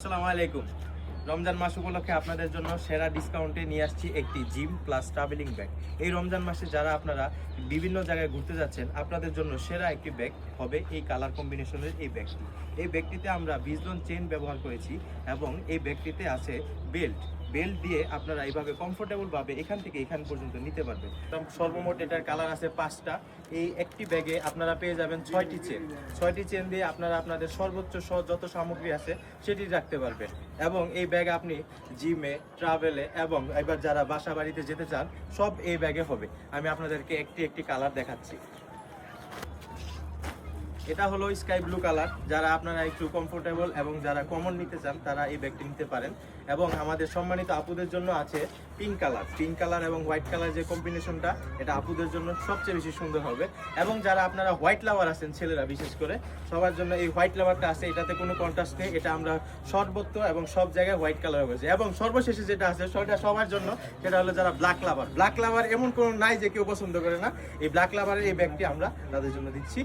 আসসালামু আলাইকুম। রমজান মাস উপলক্ষে আপনাদের জন্য সেরা ডিসকাউন্টে নিয়ে আসছি একটি জিম প্লাস ট্রাভেলিং ব্যাগ। এই রমজান মাসে যারা আপনারা বিভিন্ন জায়গায় ঘুরতে যাচ্ছেন, আপনাদের জন্য সেরা একটি ব্যাগ হবে এই কালার কম্বিনেশনের এই ব্যাগটি। এই ব্যাগটিতে আমরা 20 জন চেইন ব্যবহার করেছি এবং এই ব্যাগটিতে আছে বেল্ট। বেল্ট দিয়ে আপনারা এইভাবে কমফোর্টেবলভাবে এখান থেকে এখান পর্যন্ত নিতে পারবেন। সর্বমোট এটার কালার আছে 5টা। এই একটি ব্যাগে আপনারা পেয়ে যাবেন 6টি চেন। 6টি চেন দিয়ে আপনারা আপনাদের সর্বোচ্চ যত সামগ্রী আছে সেটি রাখতে পারবেন। এবং এই ব্যাগ আপনি জিমে, ট্রাভেলে এবং এবার যারা বাসা বাড়িতে যেতে চান সব এই ব্যাগে হবে। আমি আপনাদেরকে একটি একটি কালার দেখাচ্ছি। এটা হলো স্কাই ব্লু কালার। যারা আপনারা একটু কমফোর্টেবল এবং যারা কমন নিতে চান তারা এই ব্যাগটি নিতে পারেন। এবং আমাদের সম্মানিত আপুদের জন্য আছে পিঙ্ক কালার এবং হোয়াইট কালার যে কম্বিনেশনটা, এটা আপুদের জন্য সবচেয়ে বেশি সুন্দর হবে। এবং যারা আপনারা হোয়াইট লাভার আছেন, ছেলেরা বিশেষ করে, সবার জন্য এই হোয়াইট লাভারটা আছে। এটাতে কোনো কন্ট্রাস্ট নেই, এটা আমরা সর্বত্র এবং সব জায়গায় হোয়াইট কালার হয়েছে। এবং সর্বশেষে যেটা আছে সেটা সবার জন্য, সেটা হলো যারা ব্ল্যাক লাভার এমন কোনো নাই যে কেউ পছন্দ করে না। এই ব্ল্যাক লাভারের এই ব্যাগটি আমরা তাদের জন্য দিচ্ছি।